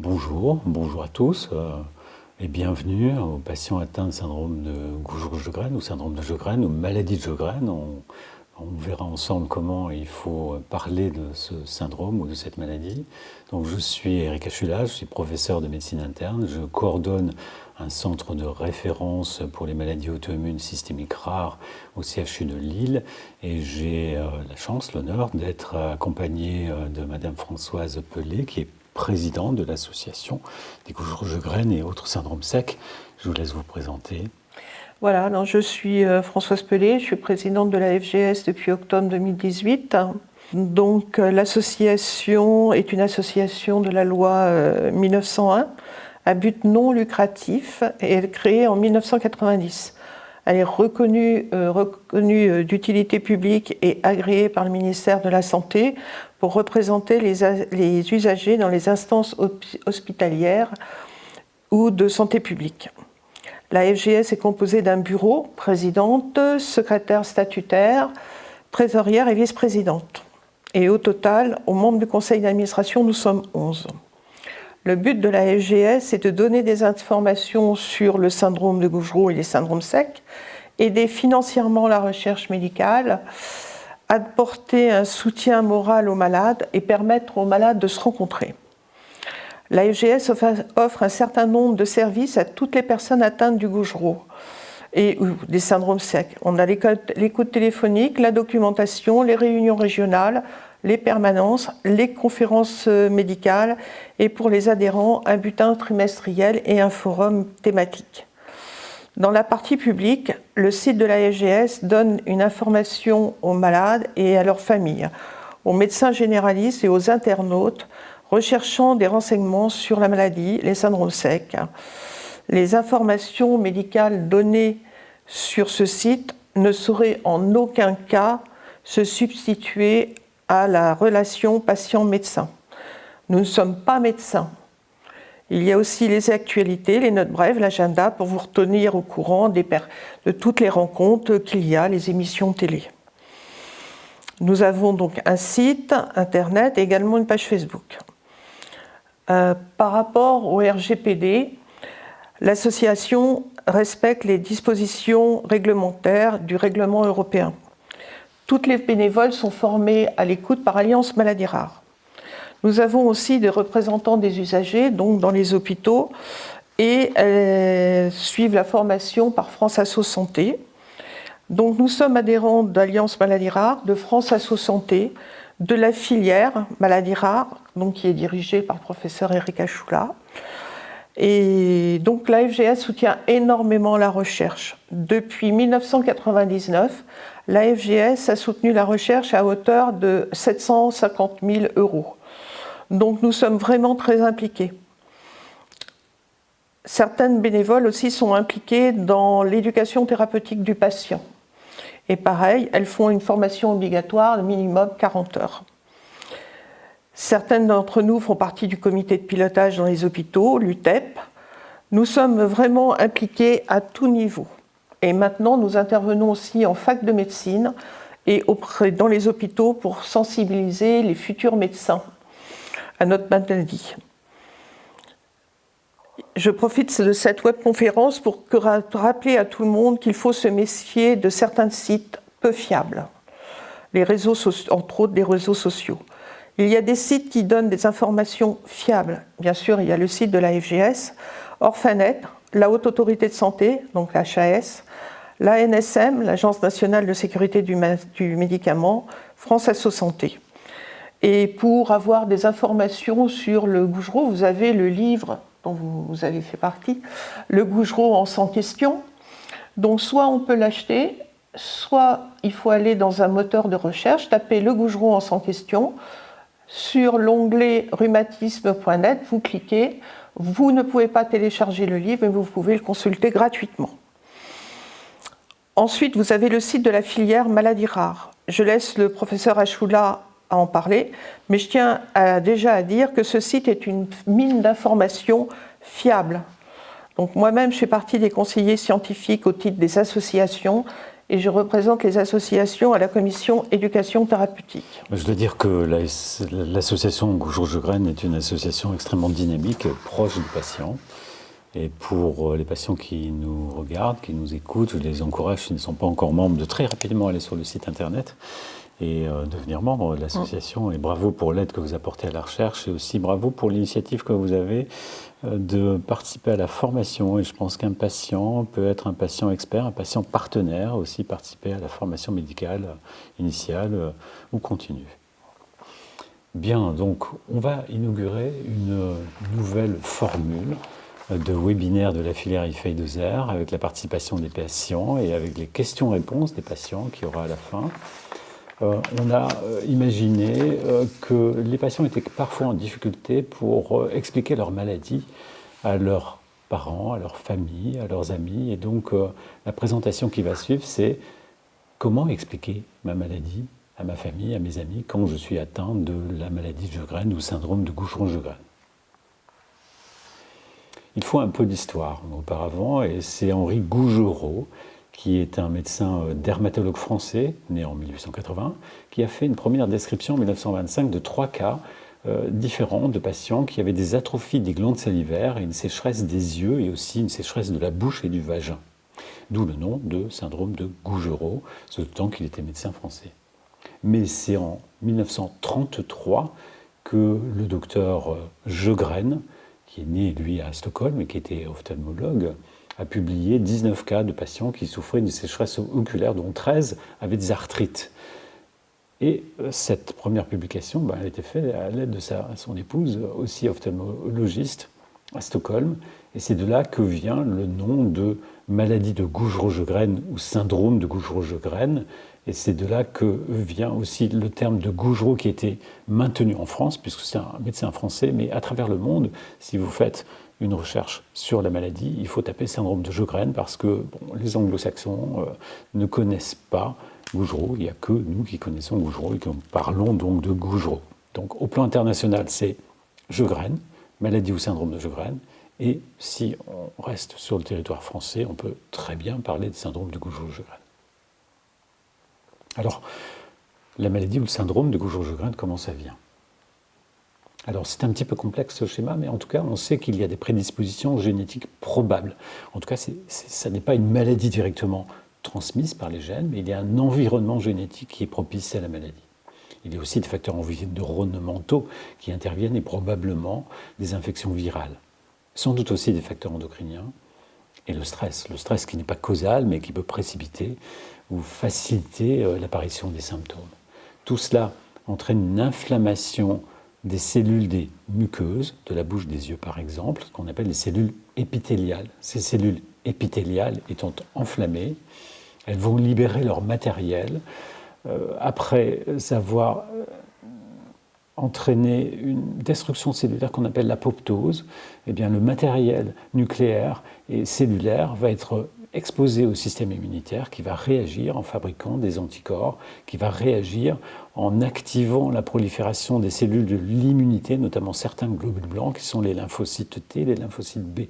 Bonjour à tous et bienvenue aux patients atteints de syndrome de Gouge-Rojegren ou syndrome de Sjögren ou maladie de Sjögren. On verra ensemble comment il faut parler de ce syndrome ou de cette maladie. Donc, je suis Eric Achula, je suis professeur de médecine interne. Je coordonne un centre de référence pour les maladies auto-immunes systémiques rares au CHU de Lille. Et j'ai la chance, l'honneur d'être accompagné de Madame Françoise Pelé, qui est présidente de l'association des Gouge-Rojegren et autres syndromes secs. Je vous laisse vous présenter. Voilà, alors je suis Françoise Pelé, je suis présidente de la FGS depuis octobre 2018. Donc l'association est une association de la loi 1901 à but non lucratif et elle est créée en 1990. Elle est reconnue d'utilité publique et agréée par le ministère de la Santé pour représenter les usagers dans les instances hospitalières ou de santé publique. La FGS est composée d'un bureau, présidente, secrétaire statutaire, trésorière et vice-présidente. Et au total, aux membres du conseil d'administration, nous sommes 11. Le but de la FGS est de donner des informations sur le syndrome de Gougerot et les syndromes secs, aider financièrement la recherche médicale, apporter un soutien moral aux malades et permettre aux malades de se rencontrer. La FGS offre un certain nombre de services à toutes les personnes atteintes du Gougerot et des syndromes secs. On a l'écoute téléphonique, la documentation, les réunions régionales, les permanences, les conférences médicales et pour les adhérents, un bulletin trimestriel et un forum thématique. Dans la partie publique, le site de la FGS donne une information aux malades et à leurs familles, aux médecins généralistes et aux internautes recherchant des renseignements sur la maladie, les syndromes secs. Les informations médicales données sur ce site ne sauraient en aucun cas se substituer à la relation patient-médecin. Nous ne sommes pas médecins. Il y a aussi les actualités, les notes brèves, l'agenda pour vous retenir au courant de toutes les rencontres qu'il y a, les émissions télé. Nous avons donc un site internet et également une page Facebook. Par rapport au RGPD, l'association respecte les dispositions réglementaires du règlement européen. Toutes les bénévoles sont formés à l'écoute par Alliance Maladies Rares. Nous avons aussi des représentants des usagers, donc dans les hôpitaux, et suivent la formation par France Asso Santé. Donc nous sommes adhérents d'Alliance Maladies Rares, de France Asso Santé, de la filière Maladies Rares, donc qui est dirigée par le professeur Eric Achula. Et donc la FGS soutient énormément la recherche. Depuis 1999, la FGS a soutenu la recherche à hauteur de 750 000 €. Donc nous sommes vraiment très impliqués. Certaines bénévoles aussi sont impliquées dans l'éducation thérapeutique du patient. Et pareil, elles font une formation obligatoire de minimum 40 heures. Certaines d'entre nous font partie du comité de pilotage dans les hôpitaux, l'UTEP. Nous sommes vraiment impliqués à tout niveau. Et maintenant, nous intervenons aussi en fac de médecine et dans les hôpitaux pour sensibiliser les futurs médecins à notre maladie. Je profite de cette webconférence pour rappeler à tout le monde qu'il faut se méfier de certains sites peu fiables, entre autres des réseaux sociaux. Il y a des sites qui donnent des informations fiables. Bien sûr, il y a le site de la FGS, Orphanet, la Haute Autorité de Santé, donc l'HAS, l'ANSM, l'Agence nationale de sécurité du médicament, France Asso Santé. Et pour avoir des informations sur le Gougerot, vous avez le livre dont vous avez fait partie, le Gougerot en 100 questions. Donc soit on peut l'acheter, soit il faut aller dans un moteur de recherche, taper le Gougerot en 100 questions. Sur l'onglet rhumatisme.net, vous cliquez. Vous ne pouvez pas télécharger le livre, mais vous pouvez le consulter gratuitement. Ensuite, vous avez le site de la filière Maladies Rares. Je laisse le professeur Achula à en parler, mais je tiens déjà à dire que ce site est une mine d'informations fiables. Donc moi-même, je fais partie des conseillers scientifiques au titre des associations et je représente les associations à la commission éducation thérapeutique. Je dois dire que l'association Goujour-Jeugren est une association extrêmement dynamique, proche du patient. Et pour les patients qui nous regardent, qui nous écoutent, je les encourage, s'ils ne sont pas encore membres, de très rapidement aller sur le site internet et devenir membre de l'association. Et bravo pour l'aide que vous apportez à la recherche et aussi bravo pour l'initiative que vous avez de participer à la formation. Et je pense qu'un patient peut être un patient expert, un patient partenaire, aussi participer à la formation médicale initiale ou continue. Bien, donc on va inaugurer une nouvelle formule de webinaire de la filière IFEI2R avec la participation des patients et avec les questions-réponses des patients qu'il y aura à la fin. On a imaginé que les patients étaient parfois en difficulté pour expliquer leur maladie à leurs parents, à leur famille, à leurs amis. Et donc la présentation qui va suivre, c'est comment expliquer ma maladie à ma famille, à mes amis, quand je suis atteint de la maladie de Sjögren ou syndrome de Goujour-Sjögren. Il faut un peu d'histoire auparavant, et c'est Henri Gougerot, qui est un médecin dermatologue français, né en 1880, qui a fait une première description en 1925 de 3 cas différents de patients qui avaient des atrophies des glandes salivaires et une sécheresse des yeux et aussi une sécheresse de la bouche et du vagin. D'où le nom de syndrome de Gougerot, ce temps qu'il était médecin français. Mais c'est en 1933 que le docteur Sjögren, qui est né, lui, à Stockholm et qui était ophtalmologue, a publié 19 cas de patients qui souffraient d'une sécheresse oculaire, dont 13 avaient des arthrites. Et cette première publication, elle a été faite à l'aide de son épouse, aussi ophtalmologiste, à Stockholm. Et c'est de là que vient le nom de maladie de Goujour-Sjögren ou syndrome de Goujour-Sjögren. Et c'est de là que vient aussi le terme de Gougerot qui a été maintenu en France, puisque c'est un médecin français, mais à travers le monde, si vous faites une recherche sur la maladie, il faut taper syndrome de Sjögren parce que les anglo-saxons ne connaissent pas Gougerot. Il n'y a que nous qui connaissons Gougerot et qui parlons donc de Gougerot. Donc au plan international, c'est Sjögren, maladie ou syndrome de Sjögren. Et si on reste sur le territoire français, on peut très bien parler de syndrome de Goujour-Sjögren. Alors, la maladie ou le syndrome de Goujour-Sjögren, comment ça vient? Alors, c'est un petit peu complexe ce schéma, mais en tout cas, on sait qu'il y a des prédispositions génétiques probables. En tout cas, ça n'est pas une maladie directement transmise par les gènes, mais il y a un environnement génétique qui est propice à la maladie. Il y a aussi des facteurs environnementaux qui interviennent et probablement des infections virales. Sans doute aussi des facteurs endocriniens et le stress qui n'est pas causal, mais qui peut précipiter ou faciliter l'apparition des symptômes. Tout cela entraîne une inflammation des cellules des muqueuses, de la bouche, des yeux par exemple, ce qu'on appelle les cellules épithéliales. Ces cellules épithéliales étant enflammées, elles vont libérer leur matériel après avoir entraîné une destruction cellulaire qu'on appelle l'apoptose. Eh bien, le matériel nucléaire et cellulaire va être exposé au système immunitaire qui va réagir en fabriquant des anticorps, qui va réagir en activant la prolifération des cellules de l'immunité, notamment certains globules blancs qui sont les lymphocytes T, les lymphocytes B.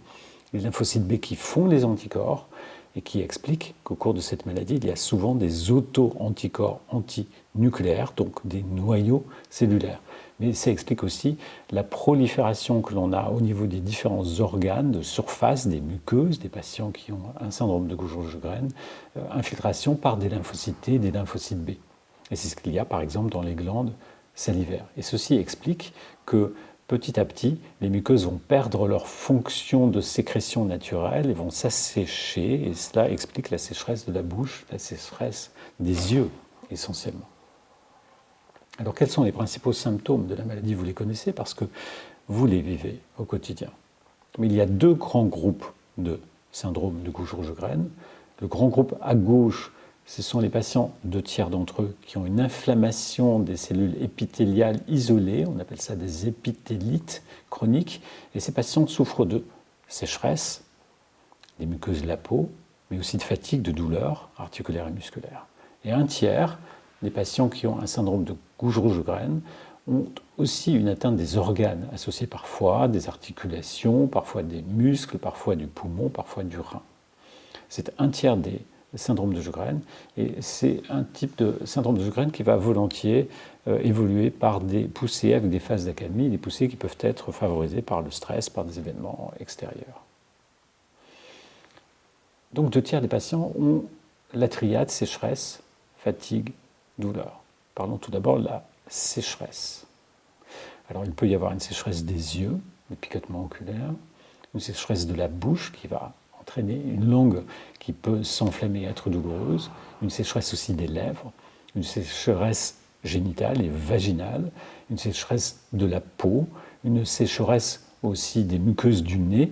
Les lymphocytes B qui font les anticorps et qui expliquent qu'au cours de cette maladie, il y a souvent des auto-anticorps antinucléaires, donc des noyaux cellulaires. Mais ça explique aussi la prolifération que l'on a au niveau des différents organes de surface, des muqueuses, des patients qui ont un syndrome de Goujour-Sjögren, infiltration par des lymphocytes T et des lymphocytes B. Et c'est ce qu'il y a par exemple dans les glandes salivaires. Et ceci explique que petit à petit, les muqueuses vont perdre leur fonction de sécrétion naturelle et vont s'assécher, et cela explique la sécheresse de la bouche, la sécheresse des yeux essentiellement. Alors quels sont les principaux symptômes de la maladie? Vous les connaissez parce que vous les vivez au quotidien. Mais il y a 2 grands groupes de syndrome de Goujour-Sjögren. Le grand groupe à gauche, ce sont les patients, 2 tiers d'entre eux, qui ont une inflammation des cellules épithéliales isolées, on appelle ça des épithélites chroniques, et ces patients souffrent de sécheresse, des muqueuses de la peau, mais aussi de fatigue, de douleurs articulaires et musculaires. Et 1 tiers des patients qui ont un syndrome de Goujour-Sjögren ont aussi une atteinte des organes, associés parfois des articulations, parfois des muscles, parfois du poumon, parfois du rein. C'est 1 tiers des syndrome de Sjögren. Et c'est un type de syndrome de Sjögren qui va volontiers évoluer par des poussées avec des phases d'accalmie, des poussées qui peuvent être favorisées par le stress, par des événements extérieurs. Donc 2 tiers des patients ont la triade sécheresse, fatigue, douleur. Parlons tout d'abord de la sécheresse. Alors il peut y avoir une sécheresse des yeux, des picotements oculaires, une sécheresse de la bouche qui va entraîner une langue qui peut s'enflammer et être douloureuse, une sécheresse aussi des lèvres, une sécheresse génitale et vaginale, une sécheresse de la peau, une sécheresse aussi des muqueuses du nez,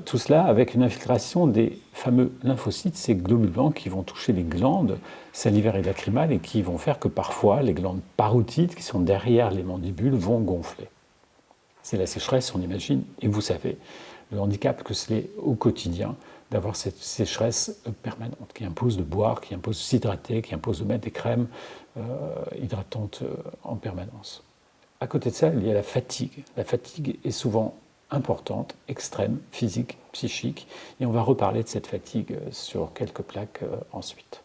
tout cela avec une infiltration des fameux lymphocytes, ces globules blancs qui vont toucher les glandes salivaires et lacrymales et qui vont faire que parfois les glandes parotides qui sont derrière les mandibules vont gonfler. C'est la sécheresse, on imagine, et vous savez le handicap que c'est au quotidien d'avoir cette sécheresse permanente qui impose de boire, qui impose de s'hydrater, qui impose de mettre des crèmes hydratantes en permanence. À côté de ça, il y a la fatigue. La fatigue est souvent importante, extrême, physique, psychique, et on va reparler de cette fatigue sur quelques plaques ensuite.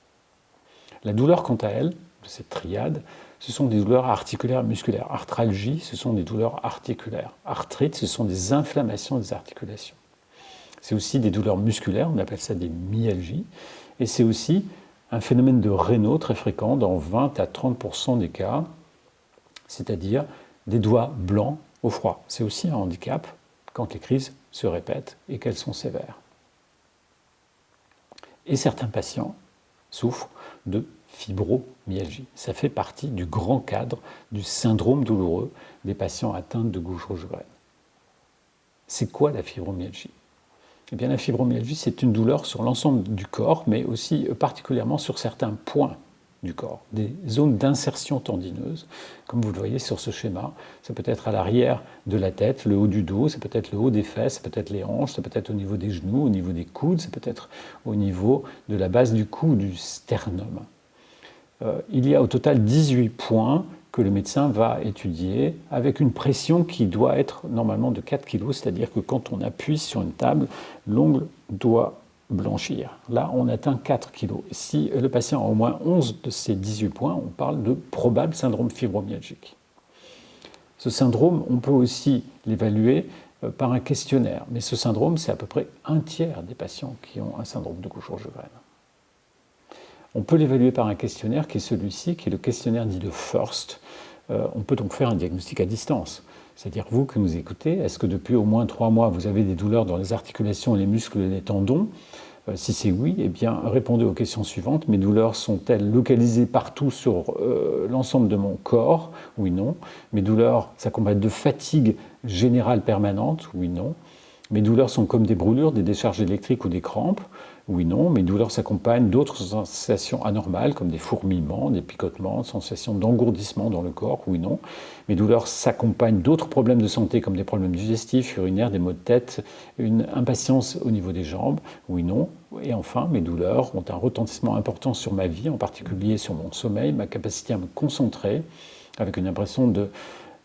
La douleur, quant à elle, de cette triade, ce sont des douleurs articulaires et musculaires. Arthralgie, ce sont des douleurs articulaires. Arthrite, ce sont des inflammations des articulations. C'est aussi des douleurs musculaires, on appelle ça des myalgies, et c'est aussi un phénomène de Raynaud très fréquent dans 20 à 30% des cas, c'est-à-dire des doigts blancs au froid. C'est aussi un handicap quand les crises se répètent et qu'elles sont sévères. Et certains patients souffrent de fibromyalgie. Ça fait partie du grand cadre du syndrome douloureux des patients atteints de Gujeau-Sjögren. C'est quoi la fibromyalgie ? Eh bien, la fibromyalgie, c'est une douleur sur l'ensemble du corps, mais aussi particulièrement sur certains points du corps, des zones d'insertion tendineuse, comme vous le voyez sur ce schéma. Ça peut être à l'arrière de la tête, le haut du dos, ça peut être le haut des fesses, ça peut être les hanches, ça peut être au niveau des genoux, au niveau des coudes, ça peut être au niveau de la base du cou, du sternum. Il y a au total 18 points que le médecin va étudier avec une pression qui doit être normalement de 4 kg, c'est-à-dire que quand on appuie sur une table, l'ongle doit blanchir. Là, on atteint 4 kg. Si le patient a au moins 11 de ces 18 points, on parle de probable syndrome fibromyalgique. Ce syndrome, on peut aussi l'évaluer par un questionnaire, mais ce syndrome, c'est à peu près 1/3 des patients qui ont un syndrome de Gujeau-Sjögren. On peut l'évaluer par un questionnaire qui est celui-ci, qui est le questionnaire dit de FIRST. On peut donc faire un diagnostic à distance. C'est-à-dire, vous qui nous écoutez, est-ce que depuis au moins 3 mois, vous avez des douleurs dans les articulations, les muscles et les tendons ? Si c'est oui, eh bien, répondez aux questions suivantes. Mes douleurs sont-elles localisées partout sur l'ensemble de mon corps ? Oui, non. Mes douleurs s'accompagnent de fatigue générale permanente ? Oui, non. Mes douleurs sont comme des brûlures, des décharges électriques ou des crampes ? Oui, non. Mes douleurs s'accompagnent d'autres sensations anormales comme des fourmillements, des picotements, sensations d'engourdissement dans le corps ? Oui, non. Mes douleurs s'accompagnent d'autres problèmes de santé comme des problèmes digestifs, urinaires, des maux de tête, une impatience au niveau des jambes ? Oui, non. Et enfin, mes douleurs ont un retentissement important sur ma vie, en particulier sur mon sommeil, ma capacité à me concentrer, avec une impression de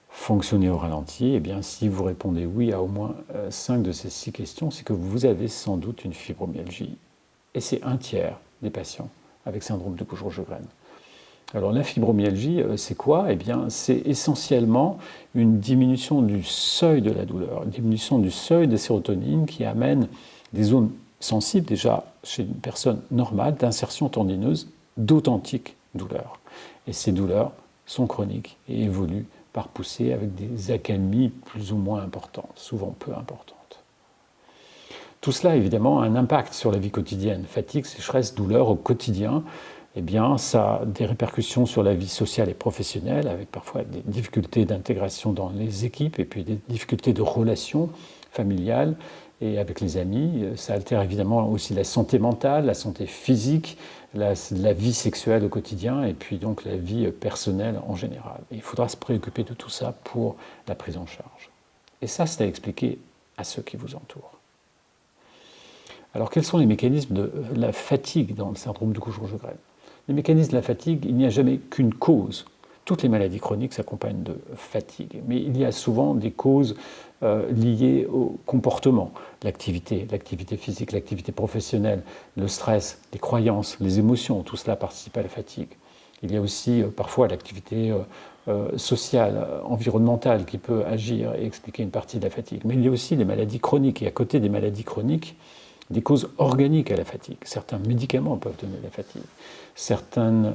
fonctionner au ralenti. Eh bien, si vous répondez oui à au moins 5 de ces 6 questions, c'est que vous avez sans doute une fibromyalgie. Et c'est 1/3 des patients avec syndrome de Gujeau-Sjögren. Alors la fibromyalgie, c'est quoi ? Eh bien, c'est essentiellement une diminution du seuil de la douleur, une diminution du seuil de sérotonine qui amène des zones sensibles, déjà chez une personne normale, d'insertion tendineuse, d'authentiques douleurs. Et ces douleurs sont chroniques et évoluent par poussée avec des accalmies plus ou moins importantes, souvent peu importantes. Tout cela, évidemment, a un impact sur la vie quotidienne. Fatigue, sécheresse, douleur au quotidien, eh bien, ça a des répercussions sur la vie sociale et professionnelle, avec parfois des difficultés d'intégration dans les équipes et puis des difficultés de relations familiales et avec les amis. Ça altère évidemment aussi la santé mentale, la santé physique, la vie sexuelle au quotidien et puis donc la vie personnelle en général. Et il faudra se préoccuper de tout ça pour la prise en charge. Et ça, c'est à expliquer à ceux qui vous entourent. Alors, quels sont les mécanismes de la fatigue dans le syndrome de Gujeau-Sjögren ? Les mécanismes de la fatigue, il n'y a jamais qu'une cause. Toutes les maladies chroniques s'accompagnent de fatigue, mais il y a souvent des causes liées au comportement, l'activité physique, l'activité professionnelle, le stress, les croyances, les émotions, tout cela participe à la fatigue. Il y a aussi parfois l'activité sociale, environnementale qui peut agir et expliquer une partie de la fatigue. Mais il y a aussi les maladies chroniques, et à côté des maladies chroniques, des causes organiques à la fatigue. Certains médicaments peuvent donner la fatigue. Certaines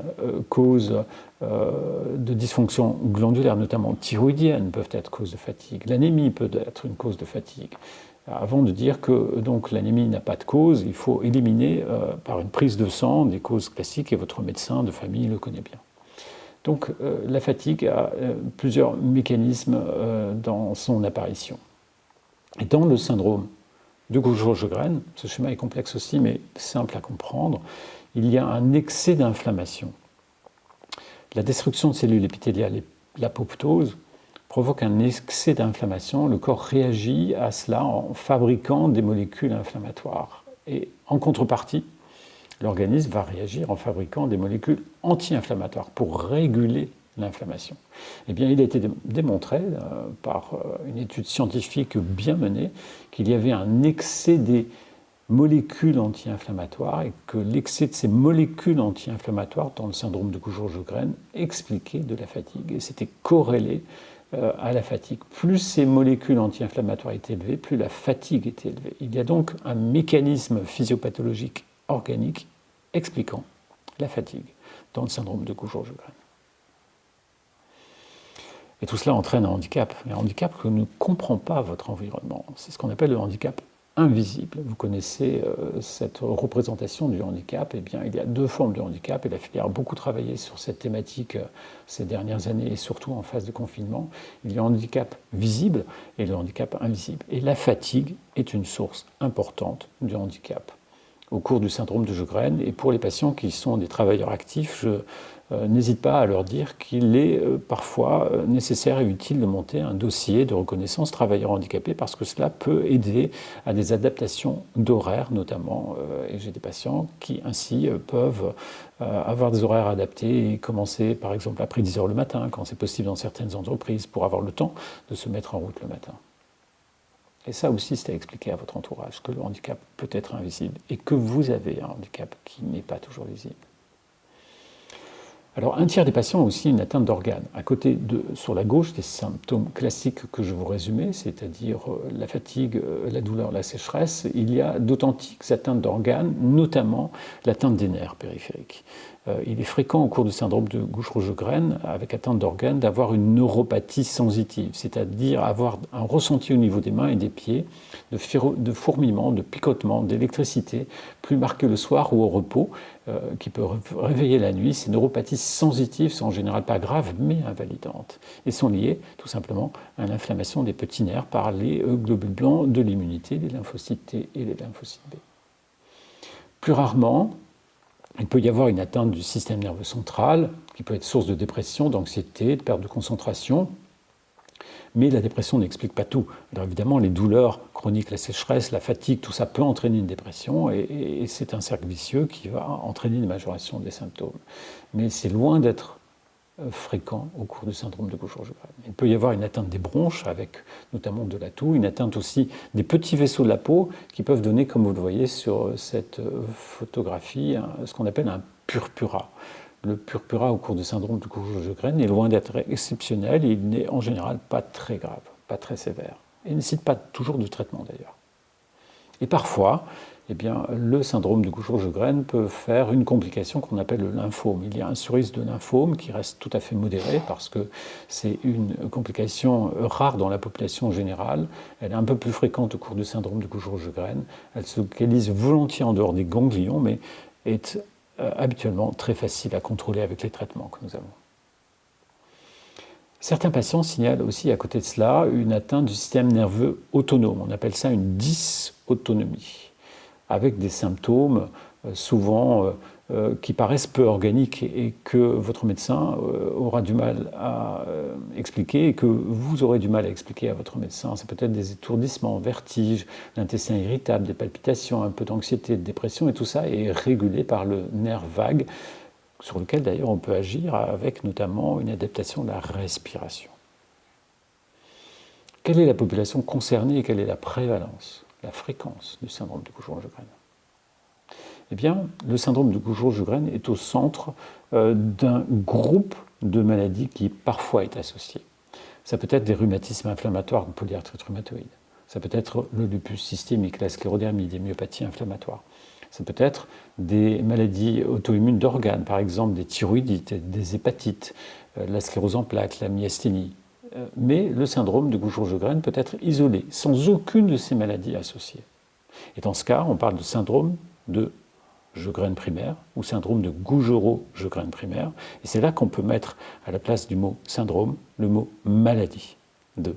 causes de dysfonction glandulaire, notamment thyroïdienne, peuvent être cause de fatigue. L'anémie peut être une cause de fatigue. Avant de dire que donc l'anémie n'a pas de cause, il faut éliminer par une prise de sang des causes classiques, et votre médecin de famille le connaît bien. Donc la fatigue a plusieurs mécanismes dans son apparition. Et dans le syndrome de Gougerot-Jeghren, ce schéma est complexe aussi, mais simple à comprendre, il y a un excès d'inflammation. La destruction de cellules épithéliales et l'apoptose provoque un excès d'inflammation. Le corps réagit à cela en fabriquant des molécules inflammatoires. Et en contrepartie, l'organisme va réagir en fabriquant des molécules anti-inflammatoires pour réguler l'inflammation. Eh bien, il a été démontré par une étude scientifique bien menée qu'il y avait un excès des molécules anti-inflammatoires et que l'excès de ces molécules anti-inflammatoires dans le syndrome de Gougerot-Jeghren expliquait de la fatigue et c'était corrélé à la fatigue. Plus ces molécules anti-inflammatoires étaient élevées, plus la fatigue était élevée. Il y a donc un mécanisme physiopathologique organique expliquant la fatigue dans le syndrome de Gougerot-Jeghren. Et tout cela entraîne un handicap, un handicap que ne comprend pas votre environnement. C'est ce qu'on appelle le handicap invisible. Vous connaissez cette représentation du handicap. Eh bien, il y a deux formes de handicap et la filière a beaucoup travaillé sur cette thématique ces dernières années et surtout en phase de confinement. Il y a le handicap visible et le handicap invisible. Et la fatigue est une source importante du handicap au cours du syndrome de Jeghren. Et pour les patients qui sont des travailleurs actifs, je n'hésite pas à leur dire qu'il est parfois nécessaire et utile de monter un dossier de reconnaissance travailleurs handicapés parce que cela peut aider à des adaptations d'horaires notamment. Et j'ai des patients qui ainsi peuvent avoir des horaires adaptés et commencer par exemple après 10 heures le matin quand c'est possible dans certaines entreprises pour avoir le temps de se mettre en route le matin. Et ça aussi, c'est à expliquer à votre entourage que le handicap peut être invisible et que vous avez un handicap qui n'est pas toujours visible. Alors, un tiers des patients ont aussi une atteinte d'organes. À côté sur la gauche, des symptômes classiques que je vous résumais, c'est-à-dire la fatigue, la douleur, la sécheresse, il y a d'authentiques atteintes d'organes, notamment l'atteinte des nerfs périphériques. Il est fréquent au cours du syndrome de Gougerot-Jeghren, avec atteinte d'organes, d'avoir une neuropathie sensitive, c'est-à-dire avoir un ressenti au niveau des mains et des pieds, de fourmillement, de picotement, d'électricité, plus marqué le soir ou au repos, qui peut réveiller la nuit. Ces neuropathies sensitives sont en général pas graves, mais invalidantes, et sont liées tout simplement à l'inflammation des petits nerfs par les globules blancs de l'immunité, les lymphocytes T et les lymphocytes B. Plus rarement, il peut y avoir une atteinte du système nerveux central, qui peut être source de dépression, d'anxiété, de perte de concentration, mais la dépression n'explique pas tout. Alors évidemment, les douleurs chroniques, la sécheresse, la fatigue, tout ça peut entraîner une dépression et c'est un cercle vicieux qui va entraîner une majoration des symptômes. Mais c'est loin d'être fréquent au cours du syndrome de Gougerot-Jeghren. Il peut y avoir une atteinte des bronches avec notamment de la toux, une atteinte aussi des petits vaisseaux de la peau qui peuvent donner, comme vous le voyez sur cette photographie, ce qu'on appelle un purpura. Le purpura au cours du syndrome de Gougerot-Jeghren est loin d'être exceptionnel et il n'est en général pas très grave, pas très sévère. Et ne nécessite pas toujours de traitement d'ailleurs. Et parfois, eh bien, le syndrome de Gougerot-Jeghren peut faire une complication qu'on appelle le lymphome. Il y a un surrisque de lymphome qui reste tout à fait modéré parce que c'est une complication rare dans la population générale. Elle est un peu plus fréquente au cours du syndrome de Gougerot-Jeghren. Elle se localise volontiers en dehors des ganglions, mais est habituellement très facile à contrôler avec les traitements que nous avons. Certains patients signalent aussi à côté de cela une atteinte du système nerveux autonome. On appelle ça une dysautonomie, avec des symptômes souvent qui paraissent peu organiques et que votre médecin aura du mal à expliquer et que vous aurez du mal à expliquer à votre médecin. C'est peut-être des étourdissements, vertiges, l'intestin irritable, des palpitations, un peu d'anxiété, de dépression et tout ça est régulé par le nerf vague sur lequel d'ailleurs on peut agir avec notamment une adaptation de la respiration. Quelle est la population concernée et quelle est la prévalence, la fréquence du syndrome de Gujereau-Sjogren? Eh bien, le syndrome de Gujereau-Sjogren est au centre d'un groupe de maladies qui parfois est associé. Ça peut être des rhumatismes inflammatoires, une polyarthrite rhumatoïde. Ça peut être le lupus systémique, la sclérodermie, des myopathies inflammatoires. Ça peut être des maladies auto-immunes d'organes, par exemple des thyroïdites, des hépatites, la sclérose en plaques, la myasthénie. Mais le syndrome de Gujereau-Sjogren peut être isolé, sans aucune de ces maladies associées. Et dans ce cas, on parle de syndrome de Sjogren primaire ou syndrome de Gujereau-Sjogren primaire. Et c'est là qu'on peut mettre à la place du mot syndrome le mot maladie de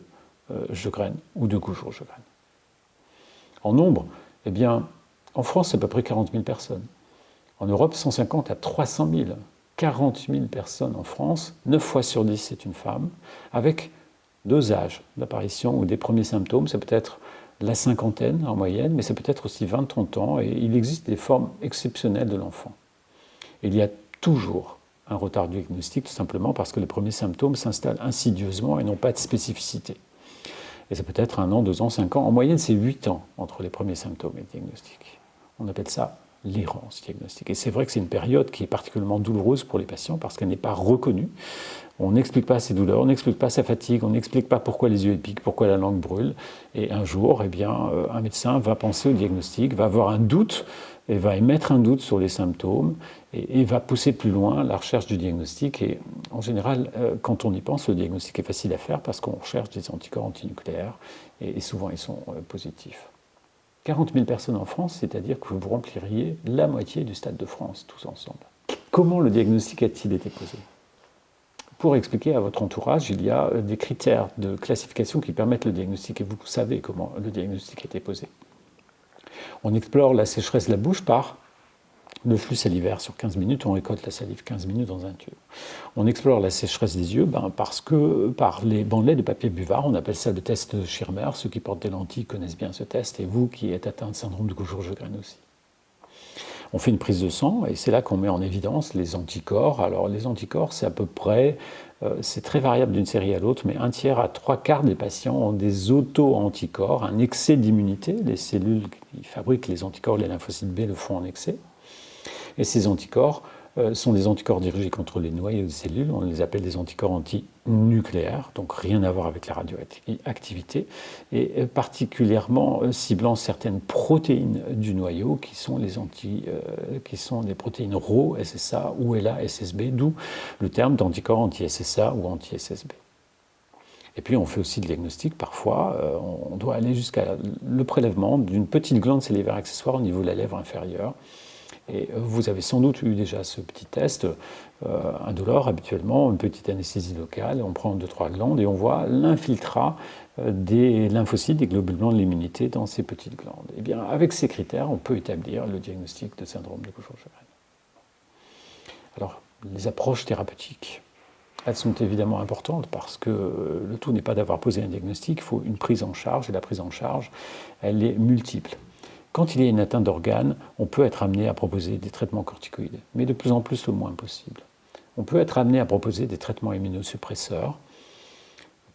Sjogren ou de Gujereau-Sjogren. En nombre, eh bien, en France, c'est à peu près 40 000 personnes. En Europe, 150 à 300 000. 40 000 personnes en France, 9 fois sur 10 c'est une femme, avec 2 âges d'apparition ou des premiers symptômes. Ça peut être la cinquantaine en moyenne, mais ça peut être aussi 20-30 ans, et il existe des formes exceptionnelles de l'enfant. Il y a toujours un retard diagnostique, tout simplement parce que les premiers symptômes s'installent insidieusement et n'ont pas de spécificité. Et ça peut être 1 an, 2 ans, 5 ans. En moyenne, c'est 8 ans entre les premiers symptômes et le diagnostic. On appelle ça l'errance diagnostique. Et c'est vrai que c'est une période qui est particulièrement douloureuse pour les patients parce qu'elle n'est pas reconnue. On n'explique pas ses douleurs, on n'explique pas sa fatigue, on n'explique pas pourquoi les yeux piquent, pourquoi la langue brûle. Et un jour, eh bien, un médecin va penser au diagnostic, va avoir un doute, et va émettre un doute sur les symptômes, et va pousser plus loin la recherche du diagnostic. Et en général, quand on y pense, le diagnostic est facile à faire parce qu'on recherche des anticorps antinucléaires, et souvent ils sont positifs. 40 000 personnes en France, c'est-à-dire que vous rempliriez la moitié du Stade de France, tous ensemble. Comment le diagnostic a-t-il été posé ? Pour expliquer à votre entourage, il y a des critères de classification qui permettent le diagnostic, et vous savez comment le diagnostic a été posé. On explore la sécheresse de la bouche par le flux salivaire. Sur 15 minutes, on récolte la salive 15 minutes dans un tube. On explore la sécheresse des yeux parce que par les bandelettes de papier buvard, on appelle ça le test de Schirmer. Ceux qui portent des lentilles connaissent bien ce test, et vous qui êtes atteint de syndrome de Gujereau-Sjogren aussi. On fait une prise de sang, et c'est là qu'on met en évidence les anticorps. Alors les anticorps, c'est à peu près, c'est très variable d'une série à l'autre, mais 1/3 à 3/4 des patients ont des auto-anticorps, un excès d'immunité. Les cellules qui fabriquent les anticorps, les lymphocytes B, le font en excès. Et ces anticorps sont des anticorps dirigés contre les noyaux de cellules. On les appelle des anticorps antinucléaires, donc rien à voir avec la radioactivité, et particulièrement ciblant certaines protéines du noyau qui sont des protéines Rho, SSA ou ELA, SSB, d'où le terme d'anticorps anti-SSA ou anti-SSB. Et puis on fait aussi le diagnostic, parfois on doit aller jusqu'à le prélèvement d'une petite glande salivaire accessoire au niveau de la lèvre inférieure. Et vous avez sans doute eu déjà ce petit test, indolore habituellement, une petite anesthésie locale, on prend 2-3 glandes et on voit l'infiltrat des lymphocytes, des globules blancs de l'immunité dans ces petites glandes. Et bien avec ces critères, on peut établir le diagnostic de syndrome de Gujereau-Sjogren. Alors, les approches thérapeutiques, elles sont évidemment importantes parce que le tout n'est pas d'avoir posé un diagnostic, il faut une prise en charge, et la prise en charge, elle est multiple. Quand il y a une atteinte d'organes, on peut être amené à proposer des traitements corticoïdes, mais de plus en plus le moins possible. On peut être amené à proposer des traitements immunosuppresseurs,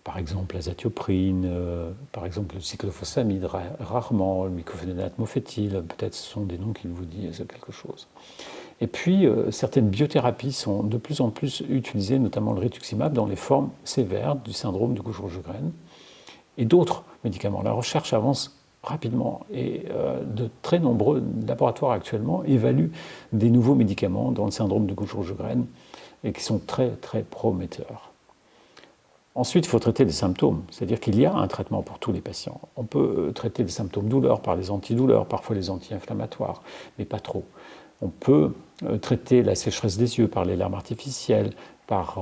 par exemple l'azatioprine, par exemple le cyclophosphamide, rarement, le mycophénolate mofétil, peut-être ce sont des noms qui vous disent quelque chose. Et puis, certaines biothérapies sont de plus en plus utilisées, notamment le rituximab, dans les formes sévères du syndrome de Gujereau-Sjogren, et d'autres médicaments. La recherche avance rapidement, et de très nombreux laboratoires actuellement évaluent des nouveaux médicaments dans le syndrome de Gujereau-Sjogren et qui sont très très prometteurs. Ensuite, il faut traiter les symptômes, c'est-à-dire qu'il y a un traitement pour tous les patients. On peut traiter les symptômes douleurs par les antidouleurs, parfois les anti-inflammatoires, mais pas trop. On peut traiter la sécheresse des yeux par les larmes artificielles, par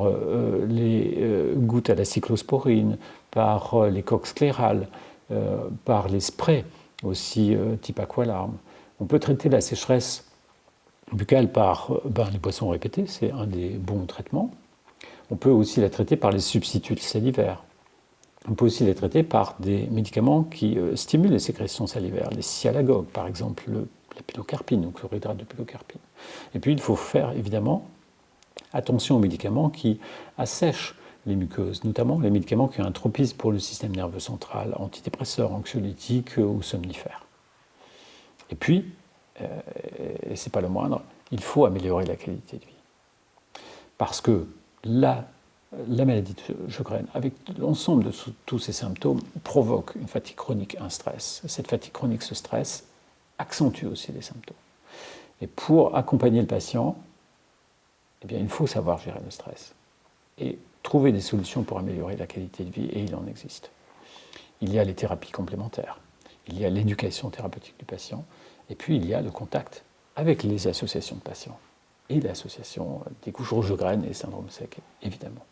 les gouttes à la cyclosporine, par les coques sclérales, par les sprays aussi type aqualarme. On peut traiter la sécheresse buccale par les boissons répétées, c'est un des bons traitements. On peut aussi la traiter par les substituts salivaires. On peut aussi la traiter par des médicaments qui stimulent les sécrétions salivaires, les sialagogues, par exemple la pilocarpine, ou chlorhydrate de pilocarpine. Et puis il faut faire évidemment Attention aux médicaments qui assèchent les muqueuses, notamment les médicaments qui ont un tropisme pour le système nerveux central, antidépresseurs, anxiolytiques ou somnifères. Et puis, et ce n'est pas le moindre, il faut améliorer la qualité de vie. Parce que la maladie de Sjögren, avec l'ensemble de tous ces symptômes, provoque une fatigue chronique, un stress. Cette fatigue chronique, ce stress, accentue aussi les symptômes. Et pour accompagner le patient, eh bien, il faut savoir gérer le stress et trouver des solutions pour améliorer la qualité de vie, et il en existe. Il y a les thérapies complémentaires, il y a l'éducation thérapeutique du patient, et puis il y a le contact avec les associations de patients et l'association des Gougerot-Sjögren et syndrome SEC, évidemment.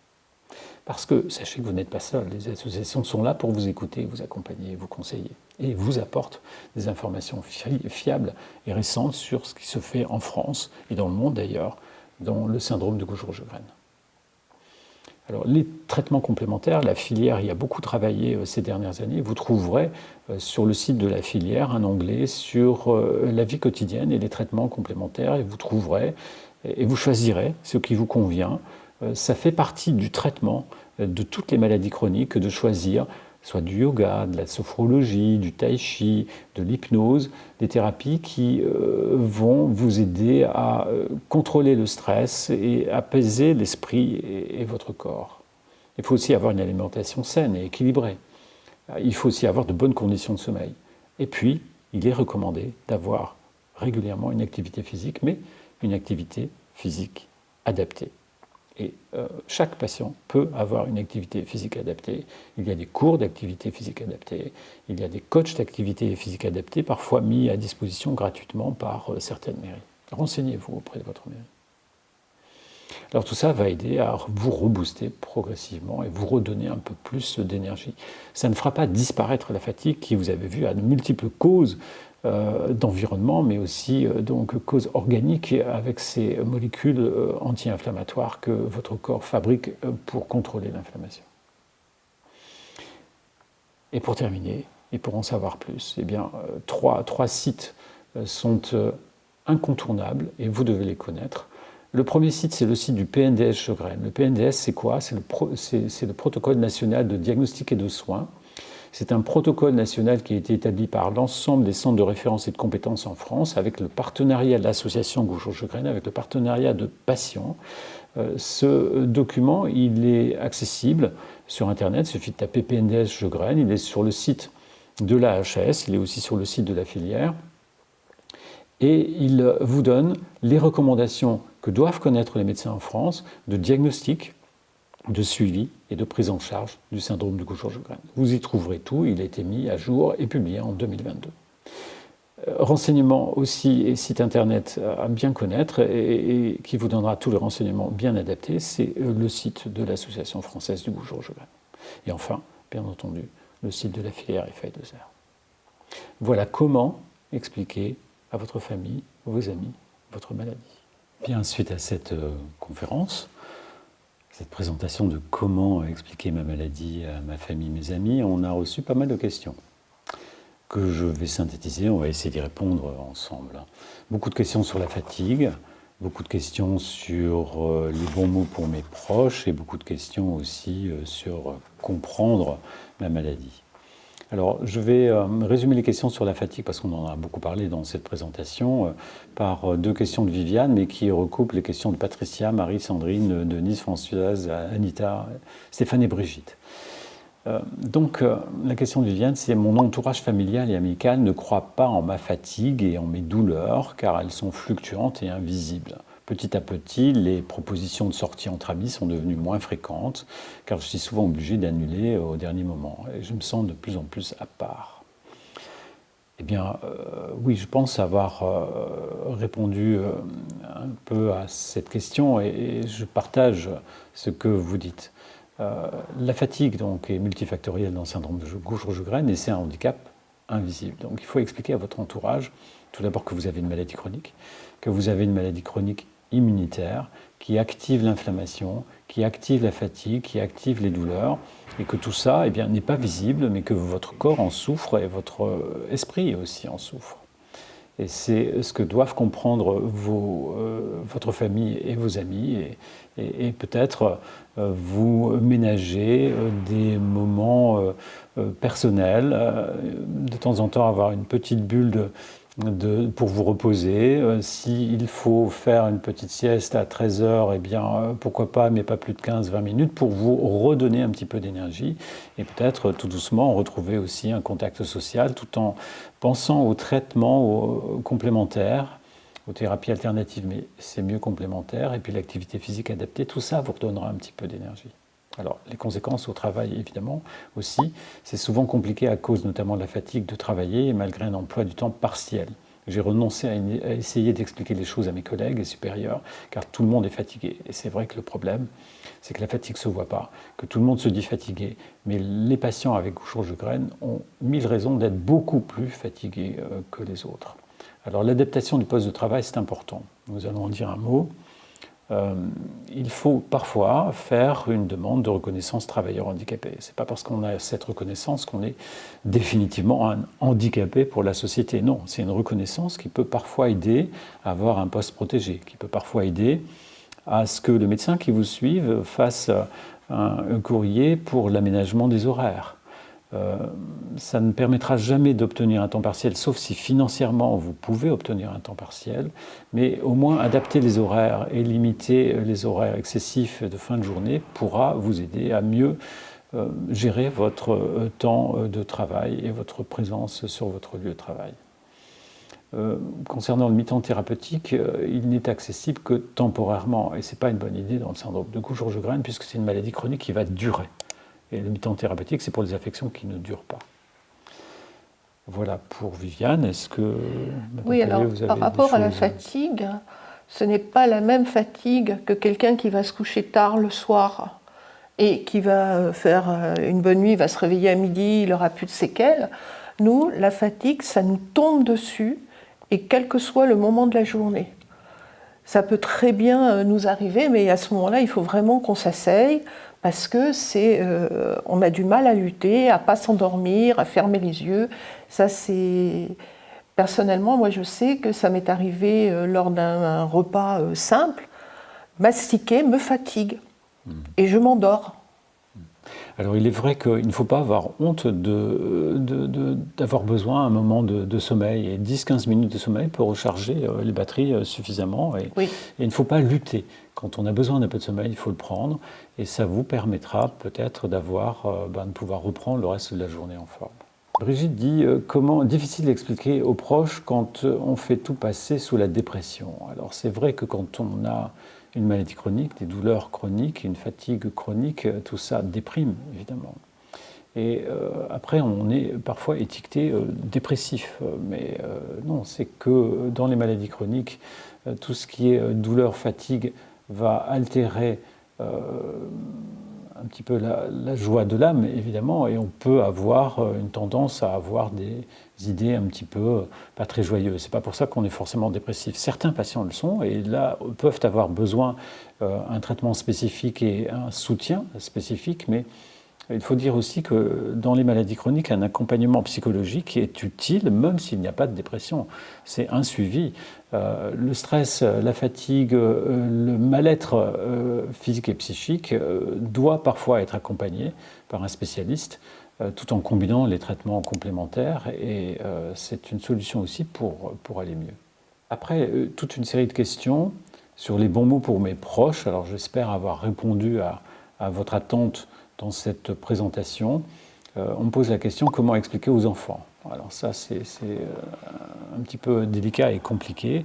Parce que sachez que vous n'êtes pas seul, les associations sont là pour vous écouter, vous accompagner, vous conseiller, et vous apportent des informations fiables et récentes sur ce qui se fait en France et dans le monde d'ailleurs, dans le syndrome de Gougerot-Sjögren. Alors, les traitements complémentaires, la filière y a beaucoup travaillé ces dernières années. Vous trouverez sur le site de la filière un onglet sur la vie quotidienne et les traitements complémentaires, et vous trouverez et vous choisirez ce qui vous convient. Ça fait partie du traitement de toutes les maladies chroniques de choisir soit du yoga, de la sophrologie, du tai chi, de l'hypnose, des thérapies qui vont vous aider à contrôler le stress et apaiser l'esprit et votre corps. Il faut aussi avoir une alimentation saine et équilibrée. Il faut aussi avoir de bonnes conditions de sommeil. Et puis, il est recommandé d'avoir régulièrement une activité physique, mais une activité physique adaptée. Et chaque patient peut avoir une activité physique adaptée. Il y a des cours d'activité physique adaptée, il y a des coachs d'activité physique adaptée, parfois mis à disposition gratuitement par certaines mairies. Renseignez-vous auprès de votre mairie. Alors tout ça va aider à vous rebooster progressivement et vous redonner un peu plus d'énergie. Ça ne fera pas disparaître la fatigue qui, vous avez vu, a de multiples causes d'environnement, mais aussi donc causes organiques avec ces molécules anti-inflammatoires que votre corps fabrique pour contrôler l'inflammation. Et pour terminer, et pour en savoir plus, eh bien, trois sites sont incontournables et vous devez les connaître. Le premier site, c'est le site du PNDS Sjögren. Le PNDS, c'est quoi ? C'est le protocole national de diagnostic et de soins. C'est un protocole national qui a été établi par l'ensemble des centres de référence et de compétences en France, avec le partenariat de l'association Gougerot-Sjögren, avec le partenariat de patients. Ce document, il est accessible sur Internet, il suffit de taper PNDS Sjögren, il est sur le site de la HAS, il est aussi sur le site de la filière, et il vous donne les recommandations que doivent connaître les médecins en France de diagnostic, de suivi et de prise en charge du syndrome de Gougerot-Sjögren. Vous y trouverez tout, il a été mis à jour et publié en 2022. Renseignements aussi et site internet à bien connaître et qui vous donnera tous les renseignements bien adaptés, c'est le site de l'Association française du Gougerot-Sjögren. Et enfin, bien entendu, le site de la filière FA2R. Voilà comment expliquer à votre famille, vos amis, votre maladie. Bien, suite à cette conférence, cette présentation de comment expliquer ma maladie à ma famille, mes amis, on a reçu pas mal de questions que je vais synthétiser, on va essayer d'y répondre ensemble. Beaucoup de questions sur la fatigue, beaucoup de questions sur les bons mots pour mes proches et beaucoup de questions aussi sur comprendre ma maladie. Alors, je vais résumer les questions sur la fatigue parce qu'on en a beaucoup parlé dans cette présentation par deux questions de Viviane, mais qui recoupent les questions de Patricia, Marie, Sandrine, Denise, Françoise, Anita, Stéphane et Brigitte. Donc, la question de Viviane, c'est « Mon entourage familial et amical ne croit pas en ma fatigue et en mes douleurs car elles sont fluctuantes et invisibles. Petit à petit, les propositions de sortie entre amis sont devenues moins fréquentes car je suis souvent obligé d'annuler au dernier moment et je me sens de plus en plus à part. » Eh bien, oui, je pense avoir répondu un peu à cette question et je partage ce que vous dites. La fatigue donc, est multifactorielle dans le syndrome de Gougerot-Sjögren et c'est un handicap invisible. Donc il faut expliquer à votre entourage, tout d'abord que vous avez une maladie chronique, que vous avez une maladie chronique immunitaire qui active l'inflammation, qui active la fatigue, qui active les douleurs, et que tout ça eh bien, n'est pas visible, mais que votre corps en souffre et votre esprit aussi en souffre. Et c'est ce que doivent comprendre votre famille et vos amis, et peut-être vous ménager des moments personnels, de temps en temps avoir une petite bulle pour vous reposer. S'il faut faire une petite sieste à 13 heures, eh bien, pourquoi pas, mais pas plus de 15-20 minutes, pour vous redonner un petit peu d'énergie. Et peut-être tout doucement retrouver aussi un contact social, tout en pensant aux traitements complémentaires, aux thérapies alternatives, mais c'est mieux complémentaire. Et puis l'activité physique adaptée, tout ça vous redonnera un petit peu d'énergie. Alors, les conséquences au travail, évidemment, aussi. C'est souvent compliqué à cause notamment de la fatigue de travailler, malgré un emploi du temps partiel. J'ai renoncé à essayer d'expliquer les choses à mes collègues et supérieurs, car tout le monde est fatigué. Et c'est vrai que le problème, c'est que la fatigue ne se voit pas, que tout le monde se dit fatigué. Mais les patients avec Goujourge de Graines ont 1000 raisons d'être beaucoup plus fatigués que les autres. Alors, l'adaptation du poste de travail, c'est important. Nous allons en dire un mot. Il faut parfois faire une demande de reconnaissance travailleur handicapé. Ce n'est pas parce qu'on a cette reconnaissance qu'on est définitivement un handicapé pour la société. Non, c'est une reconnaissance qui peut parfois aider à avoir un poste protégé, qui peut parfois aider à ce que le médecin qui vous suive fasse un courrier pour l'aménagement des horaires. Ça ne permettra jamais d'obtenir un temps partiel, sauf si financièrement vous pouvez obtenir un temps partiel, mais au moins adapter les horaires et limiter les horaires excessifs de fin de journée pourra vous aider à mieux gérer votre temps de travail et votre présence sur votre lieu de travail. Concernant le mi-temps thérapeutique, il n'est accessible que temporairement, et ce n'est pas une bonne idée dans le syndrome de Goujourge de Graines, puisque c'est une maladie chronique qui va durer. Et le mi-temps thérapeutique, c'est pour les affections qui ne durent pas. Voilà pour Viviane. Est-ce que, oui, alors, vous avez par rapport à la fatigue, ce n'est pas la même fatigue que quelqu'un qui va se coucher tard le soir et qui va faire une bonne nuit, va se réveiller à midi, il n'aura plus de séquelles. Nous, la fatigue, ça nous tombe dessus, et quel que soit le moment de la journée. Ça peut très bien nous arriver, mais à ce moment-là, il faut vraiment qu'on s'asseye, parce que on a du mal à lutter, à pas s'endormir, à fermer les yeux. Ça, c'est personnellement, moi, je sais que ça m'est arrivé lors d'un repas simple. Mastiquer me fatigue et je m'endors. Alors, il est vrai qu'il ne faut pas avoir honte d'avoir besoin à un moment de sommeil. Et 10-15 minutes de sommeil peut recharger les batteries suffisamment. Et il ne faut pas lutter. Quand on a besoin d'un peu de sommeil, il faut le prendre. Et ça vous permettra peut-être de pouvoir reprendre le reste de la journée en forme. Brigitte dit difficile d'expliquer aux proches quand on fait tout passer sous la dépression. Alors, c'est vrai que quand on a une maladie chronique, des douleurs chroniques, une fatigue chronique, tout ça déprime, évidemment. Et après, on est parfois étiqueté dépressif. Mais non, c'est que dans les maladies chroniques, tout ce qui est douleur, fatigue, va altérer un petit peu la joie de l'âme, évidemment, et on peut avoir une tendance à avoir des idées un petit peu pas très joyeuses. C'est pas pour ça qu'on est forcément dépressif. Certains patients le sont, et là peuvent avoir besoin d'un traitement spécifique et un soutien spécifique, mais il faut dire aussi que dans les maladies chroniques, un accompagnement psychologique est utile, même s'il n'y a pas de dépression. C'est un suivi. Le stress, la fatigue, le mal-être physique et psychique doit parfois être accompagné par un spécialiste, tout en combinant les traitements complémentaires. Et c'est une solution aussi pour aller mieux. Après, toute une série de questions sur les bons mots pour mes proches. Alors j'espère avoir répondu à votre attente dans cette présentation. On me pose la question comment expliquer aux enfants. Alors ça, c'est un petit peu délicat et compliqué.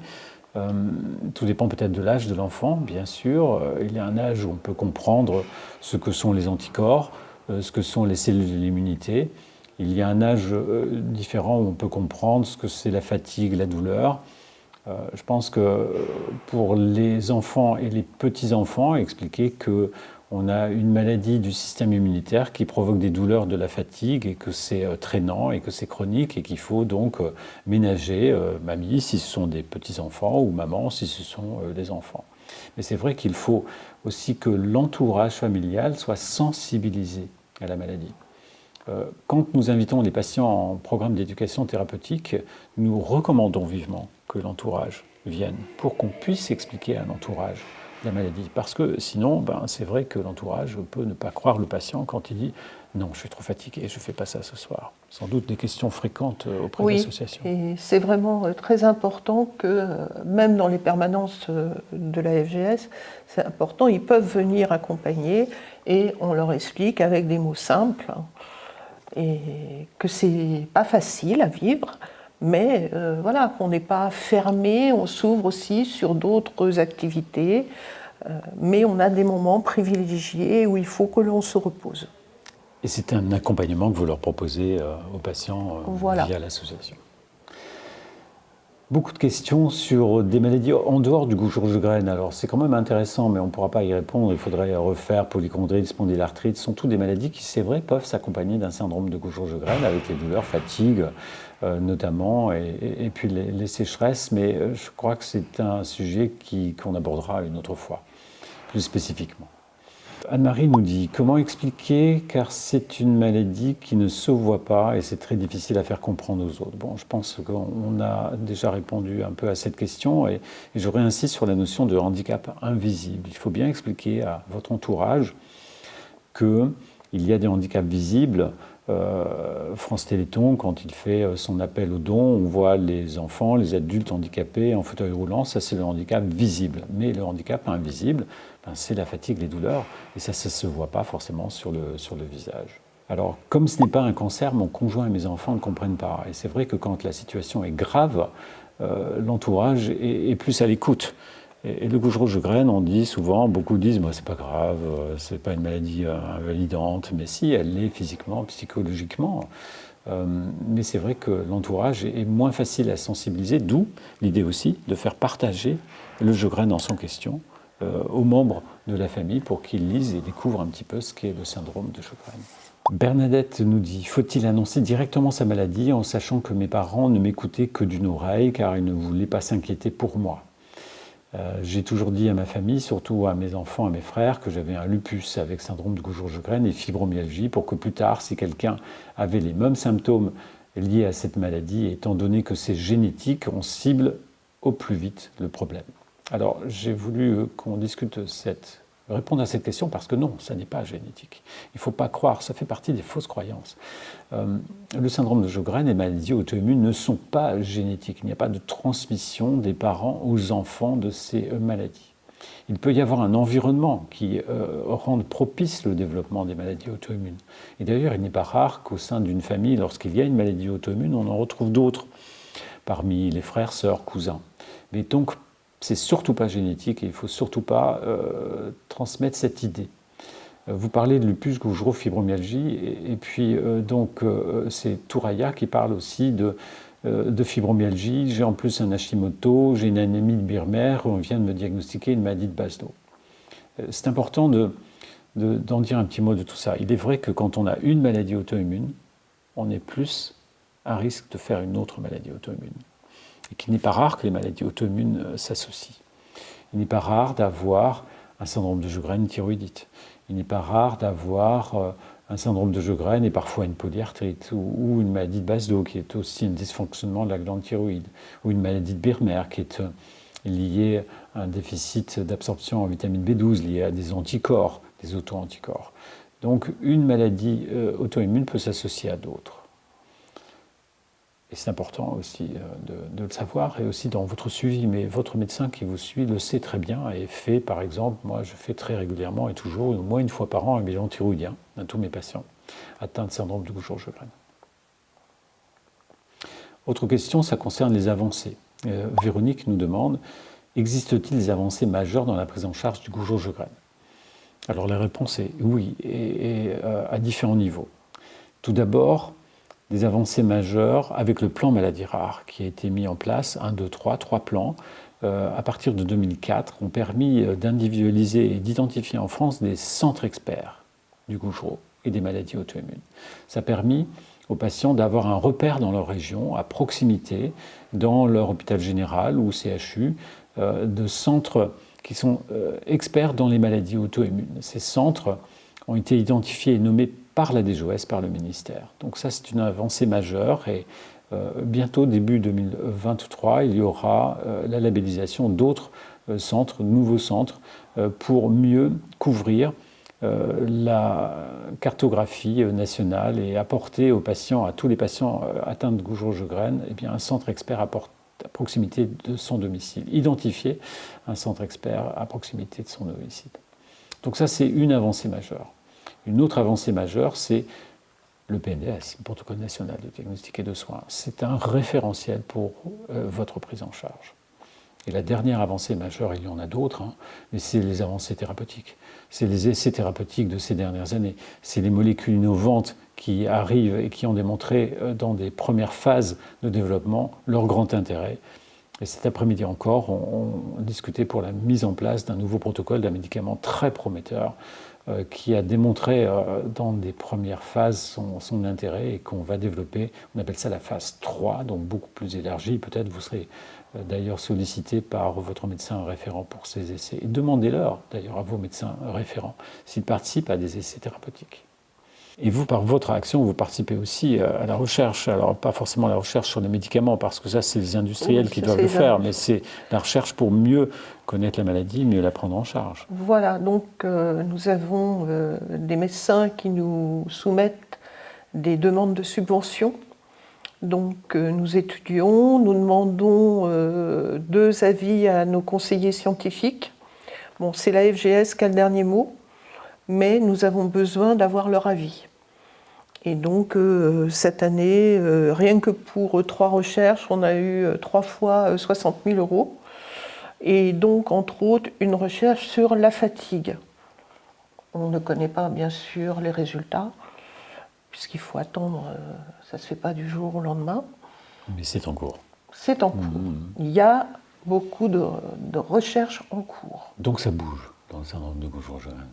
Tout dépend peut-être de l'âge de l'enfant, bien sûr. Il y a un âge où on peut comprendre ce que sont les anticorps, ce que sont les cellules de l'immunité. Il y a un âge différent où on peut comprendre ce que c'est la fatigue, la douleur. Je pense que pour les enfants et les petits-enfants, expliquer que on a une maladie du système immunitaire qui provoque des douleurs de la fatigue et que c'est traînant et que c'est chronique et qu'il faut donc ménager mamie si ce sont des petits-enfants ou maman si ce sont des enfants. Mais c'est vrai qu'il faut aussi que l'entourage familial soit sensibilisé à la maladie. Quand nous invitons les patients en programme d'éducation thérapeutique, nous recommandons vivement que l'entourage vienne pour qu'on puisse expliquer à l'entourage la maladie. Parce que sinon, c'est vrai que l'entourage peut ne pas croire le patient quand il dit « non, je suis trop fatigué, je ne fais pas ça ce soir ». Sans doute des questions fréquentes auprès d'associations. Oui, et c'est vraiment très important que, même dans les permanences de la FGS, c'est important, ils peuvent venir accompagner et on leur explique avec des mots simples et que c'est pas facile à vivre, mais voilà, qu'on n'est pas fermé, on s'ouvre aussi sur d'autres activités, mais on a des moments privilégiés où il faut que l'on se repose. Et c'est un accompagnement que vous leur proposez aux patients via l'association. Beaucoup de questions sur des maladies en dehors du Goujon-Sjogren. Alors c'est quand même intéressant, mais on ne pourra pas y répondre. Il faudrait refaire polychondrite, spondylarthrite. Ce sont toutes des maladies qui, c'est vrai, peuvent s'accompagner d'un syndrome de Goujon-Sjogren avec les douleurs, fatigue notamment, et puis les sécheresses. Mais je crois que c'est un sujet qu'on abordera une autre fois, plus spécifiquement. Anne-Marie nous dit « Comment expliquer car c'est une maladie qui ne se voit pas et c'est très difficile à faire comprendre aux autres ?» Bon, je pense qu'on a déjà répondu un peu à cette question et je réinsiste sur la notion de handicap invisible. Il faut bien expliquer à votre entourage qu'il y a des handicaps visibles. France Téléthon, quand il fait son appel aux dons, on voit les enfants, les adultes handicapés en fauteuil roulant, ça c'est le handicap visible. Mais le handicap invisible, c'est la fatigue, les douleurs, et ça ne se voit pas forcément sur le visage. Alors, comme ce n'est pas un cancer, mon conjoint et mes enfants ne comprennent pas. Et c'est vrai que quand la situation est grave, l'entourage est plus à l'écoute. Et le Goujon-Sjogren, on dit souvent, beaucoup disent c'est pas grave, c'est pas une maladie invalidante, mais si, elle l'est physiquement, psychologiquement. Mais c'est vrai que l'entourage est moins facile à sensibiliser, d'où l'idée aussi de faire partager le Sjogren en son question aux membres de la famille pour qu'ils lisent et découvrent un petit peu ce qu'est le syndrome de Sjogren. Bernadette nous dit « Faut-il annoncer directement sa maladie en sachant que mes parents ne m'écoutaient que d'une oreille car ils ne voulaient pas s'inquiéter pour moi ?» J'ai toujours dit à ma famille, surtout à mes enfants, à mes frères, que j'avais un lupus avec syndrome de Goujon-Sjogren et fibromyalgie pour que plus tard, si quelqu'un avait les mêmes symptômes liés à cette maladie, étant donné que c'est génétique, on cible au plus vite le problème. Alors, j'ai voulu qu'on discute répondre à cette question parce que non, ça n'est pas génétique. Il ne faut pas croire, ça fait partie des fausses croyances. Le syndrome de Sjogren et les maladies auto-immunes ne sont pas génétiques. Il n'y a pas de transmission des parents aux enfants de ces maladies. Il peut y avoir un environnement qui rende propice le développement des maladies auto-immunes. Et d'ailleurs, il n'est pas rare qu'au sein d'une famille, lorsqu'il y a une maladie auto-immune, on en retrouve d'autres, parmi les frères, sœurs, cousins. Mais donc, c'est surtout pas génétique et il ne faut surtout pas transmettre cette idée. Vous parlez de lupus, Goujon, fibromyalgie, et puis c'est Touraya qui parle aussi de fibromyalgie. J'ai en plus un Hashimoto, j'ai une anémie de Birmer, on vient de me diagnostiquer une maladie de Baslow. C'est important d'en dire un petit mot de tout ça. Il est vrai que quand on a une maladie auto-immune, on est plus à risque de faire une autre maladie auto-immune. Et qu'il n'est pas rare que les maladies auto-immunes s'associent. Il n'est pas rare d'avoir un syndrome de Sjogren thyroïdite. Il n'est pas rare d'avoir un syndrome de Sjogren et parfois une polyarthrite ou une maladie de Baslow qui est aussi un dysfonctionnement de la glande thyroïde ou une maladie de Birmer qui est liée à un déficit d'absorption en vitamine B12 lié à des anticorps, des auto-anticorps. Donc une maladie auto-immune peut s'associer à d'autres. Et c'est important aussi de le savoir et aussi dans votre suivi. Mais votre médecin qui vous suit le sait très bien et fait, par exemple, moi je fais très régulièrement et toujours, au moins une fois par an, un bilan thyroïdien à tous mes patients atteints de syndrome de Goujon-Sjogren. Autre question, ça concerne les avancées. Véronique nous demande, existe-t-il des avancées majeures dans la prise en charge du Goujon-Sjogren? Alors la réponse est oui, et à différents niveaux. Tout d'abord, des avancées majeures avec le plan maladies rares qui a été mis en place, 1, 2, 3 plans, à partir de 2004, ont permis d'individualiser et d'identifier en France des centres experts du Goujon et des maladies auto-immunes. Ça a permis aux patients d'avoir un repère dans leur région, à proximité, dans leur hôpital général ou CHU, de centres qui sont experts dans les maladies auto-immunes. Ces centres ont été identifiés et nommés par la DGOS, par le ministère. Donc ça, c'est une avancée majeure et bientôt, début 2023, il y aura la labellisation d'autres centres, nouveaux centres, pour mieux couvrir la cartographie nationale et apporter aux patients, à tous les patients atteints de Gouges-Rochegrène, eh bien, un centre expert à proximité de son domicile. Identifier un centre expert à proximité de son domicile. Donc ça, c'est une avancée majeure. Une autre avancée majeure, c'est le PNDS, le protocole national de diagnostic et de soins. C'est un référentiel pour votre prise en charge. Et la dernière avancée majeure, il y en a d'autres, hein, mais c'est les avancées thérapeutiques. C'est les essais thérapeutiques de ces dernières années. C'est les molécules innovantes qui arrivent et qui ont démontré dans des premières phases de développement leur grand intérêt. Et cet après-midi encore, on discutait pour la mise en place d'un nouveau protocole d'un médicament très prometteur qui a démontré dans des premières phases son intérêt et qu'on va développer. On appelle ça la phase 3, donc beaucoup plus élargie. Peut-être vous serez d'ailleurs sollicité par votre médecin référent pour ces essais. Et demandez-leur d'ailleurs à vos médecins référents s'ils participent à des essais thérapeutiques. Et vous, par votre action, vous participez aussi à la recherche. Alors, pas forcément la recherche sur les médicaments, parce que ça, c'est les industriels qui doivent le faire, mais c'est la recherche pour mieux connaître la maladie, mieux la prendre en charge. Voilà, donc nous avons des médecins qui nous soumettent des demandes de subventions. Donc nous étudions, nous demandons 2 avis à nos conseillers scientifiques. Bon, c'est la FGS qui a le dernier mot, mais nous avons besoin d'avoir leur avis. Et donc cette année, rien que pour 3 recherches, on a eu 3 fois 60 000 €. Et donc, entre autres, une recherche sur la fatigue. On ne connaît pas, bien sûr, les résultats, puisqu'il faut attendre, ça ne se fait pas du jour au lendemain. Mais c'est en cours. C'est en cours. Il y a beaucoup de recherches en cours. Donc ça bouge dans le syndrome de Gouges-Rochegrène.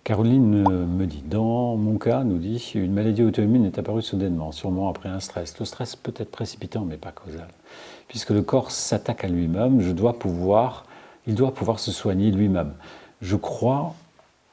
Caroline me dit, dans mon cas, nous dit, une maladie auto-immune est apparue soudainement, sûrement après un stress. Le stress peut être précipitant, mais pas causal. Puisque le corps s'attaque à lui-même, il doit pouvoir se soigner lui-même. Je crois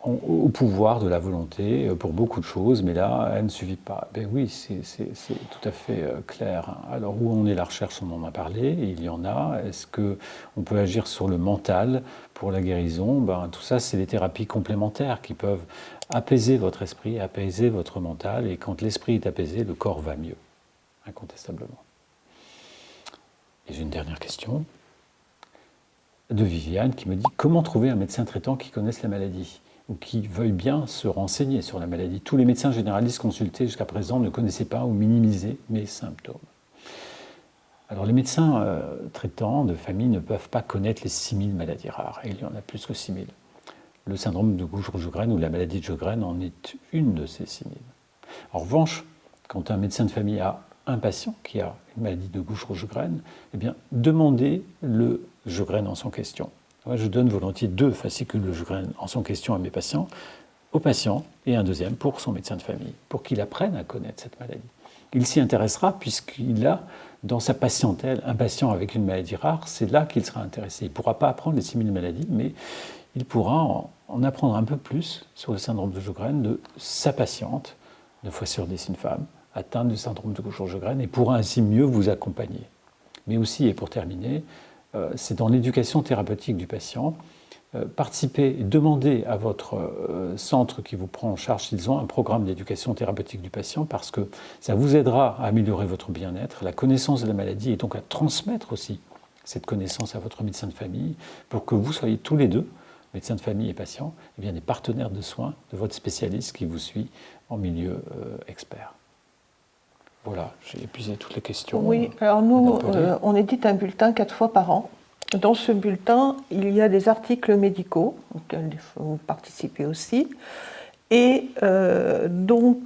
au pouvoir de la volonté pour beaucoup de choses, mais là, elle ne suffit pas. Ben oui, c'est tout à fait clair. Alors, où en est la recherche? On en a parlé, et il y en a. Est-ce qu'on peut agir sur le mental pour la guérison? Ben, tout ça, c'est des thérapies complémentaires qui peuvent apaiser votre esprit, apaiser votre mental, et quand l'esprit est apaisé, le corps va mieux, incontestablement. Et j'ai une dernière question de Viviane qui me dit « Comment trouver un médecin traitant qui connaisse la maladie ?» ou qui veuille bien se renseigner sur la maladie. Tous les médecins généralistes consultés jusqu'à présent ne connaissaient pas ou minimisaient mes symptômes. Alors les médecins traitants de famille ne peuvent pas connaître les 6000 maladies rares, et il y en a plus que 6000. Le syndrome de Gouges-Rochegrène ou la maladie de Sjögren en est une de ces 6000. En revanche, quand un médecin de famille a un patient qui a une maladie de Gouges-Rochegrène, eh bien, demandez le Sjögren en son question. Moi, je donne volontiers 2 fascicules de Sjögren en son question à mes patients, au patient, et un deuxième pour son médecin de famille, pour qu'il apprenne à connaître cette maladie. Il s'y intéressera puisqu'il a dans sa patientèle un patient avec une maladie rare, c'est là qu'il sera intéressé. Il ne pourra pas apprendre les 6000 maladies, mais il pourra en apprendre un peu plus sur le syndrome de Sjögren de sa patiente, 9 fois sur 10 une femme, atteinte du syndrome de Gouges-Rochegrène, et pourra ainsi mieux vous accompagner. Mais aussi, et pour terminer, c'est dans l'éducation thérapeutique du patient, participez, demandez à votre centre qui vous prend en charge s'ils ont un programme d'éducation thérapeutique du patient, parce que ça vous aidera à améliorer votre bien-être, la connaissance de la maladie, et donc à transmettre aussi cette connaissance à votre médecin de famille, pour que vous soyez tous les deux, médecin de famille et patient, eh bien, des partenaires de soins de votre spécialiste qui vous suit en milieu expert. Voilà, j'ai épuisé toutes les questions. Oui, alors nous, on édite un bulletin 4 fois par an. Dans ce bulletin, il y a des articles médicaux, auxquels vous participez aussi. Et donc,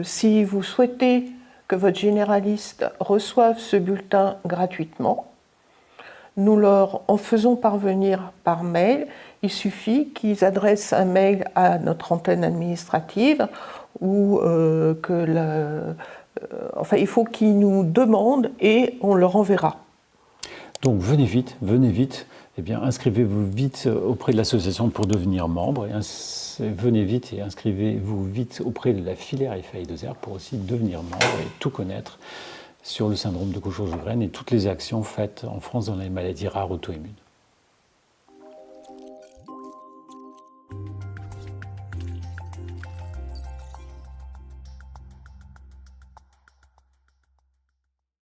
si vous souhaitez que votre généraliste reçoive ce bulletin gratuitement, nous leur en faisons parvenir par mail. Il suffit qu'ils adressent un mail à notre antenne administrative ou enfin, il faut qu'ils nous demandent et on leur enverra. Donc venez vite, eh bien, inscrivez-vous vite auprès de l'association pour devenir membre, venez vite et inscrivez-vous vite auprès de la filière FAI2R pour aussi devenir membre et tout connaître sur le syndrome de Gaucher-Graine et toutes les actions faites en France dans les maladies rares auto-immunes.